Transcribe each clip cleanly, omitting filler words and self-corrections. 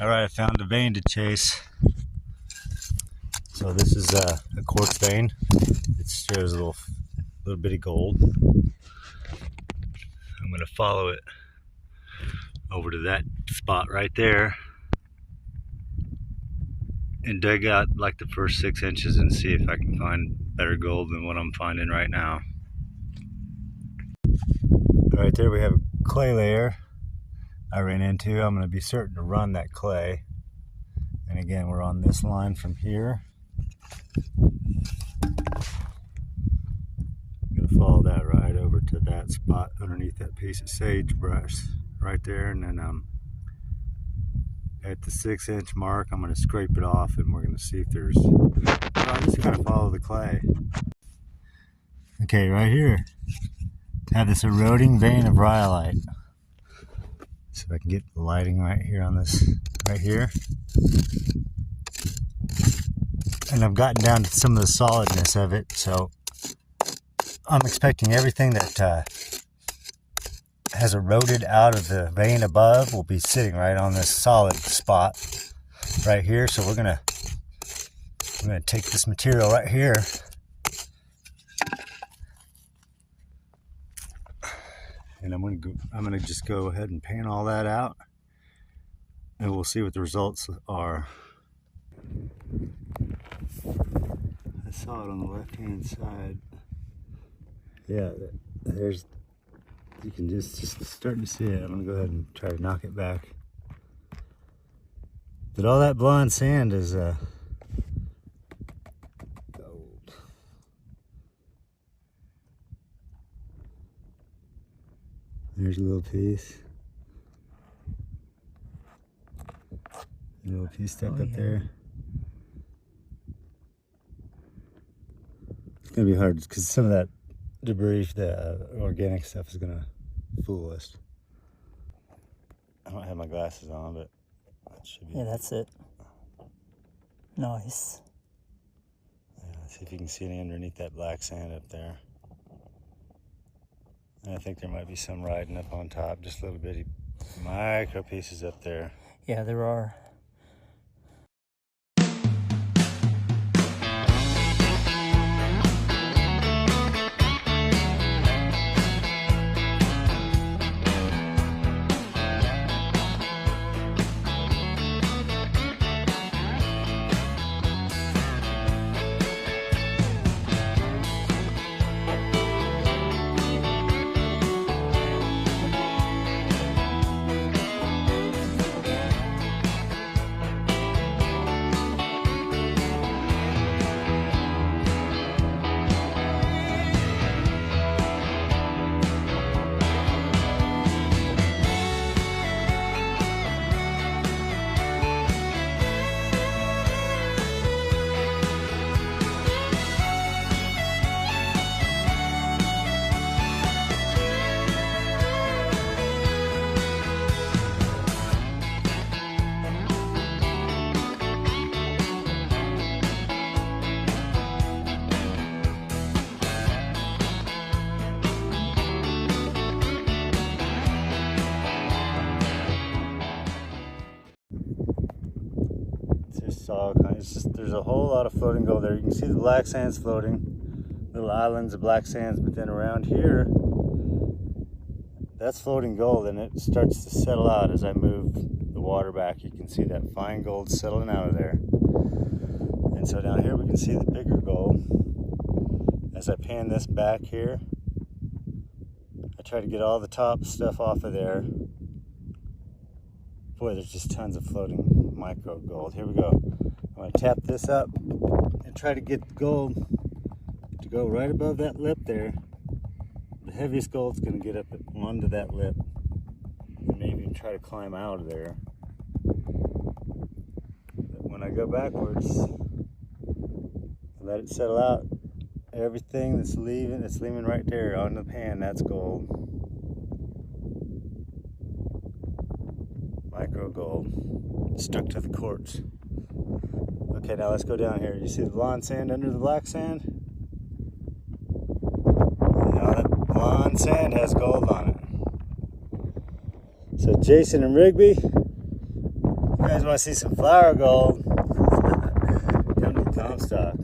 Alright, I found a vein to chase. So this is a quartz vein. It shows a little bitty gold. I'm going to follow it over to that spot right there and dig out like the first 6 inches and see if I can find better gold than what I'm finding right now. Right there we have a clay layer I ran into. I'm going to be certain to run that clay. And again, we're on this line from here. I'm going to follow that right over to that spot underneath that piece of sagebrush right there. And then at the 6 inch mark, I'm going to scrape it off and we're going to see if there's... I'm just going to follow the clay. Okay, right here, I have this eroding vein of rhyolite. So if I can get the lighting right here on this, right here. And I've gotten down to some of the solidness of it, so I'm expecting everything that has eroded out of the vein above will be sitting right on this solid spot right here. So we're gonna take this material right here and I'm gonna just go ahead and pan all that out, and we'll see what the results are. I saw it on the left-hand side. Yeah, there's. You can just starting to see it. I'm gonna go ahead and try to knock it back. But all that blonde sand is gold. There's a little piece. A little piece stuck up there. It's gonna be hard because some of that debris, the organic stuff, is gonna fool us. I don't have my glasses on, but that should be. Yeah, that's it. Nice. Yeah, let's see if you can see any underneath that black sand up there. And I think there might be some riding up on top, just little bitty micro pieces up there. Yeah, there are. There's a whole lot of floating gold there. You can see the black sands floating, little islands of black sands, but then around here, that's floating gold, and it starts to settle out as I move the water back. You can see that fine gold settling out of there. And so down here we can see the bigger gold. As I pan this back here, I try to get all the top stuff off of there. Boy, there's just tons of floating micro gold. Here we go. I'm going to tap this up and try to get the gold to go right above that lip there. The heaviest gold's going to get up onto that lip and maybe even try to climb out of there. But when I go backwards and let it settle out, everything that's leaving right there on the pan, that's gold. Micro gold stuck to the quartz. Okay, now let's go down here. You see the blonde sand under the black sand? Now that blonde sand has gold on it. So Jason and Rigby, You guys want to see some flower gold? Come to Comstock.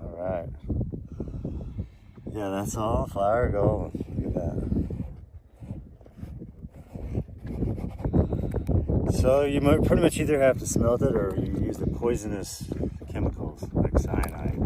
Alright. Yeah, that's all flower gold. Look at that. So you might pretty much either have to smelt it or you use the poisonous chemicals like cyanide.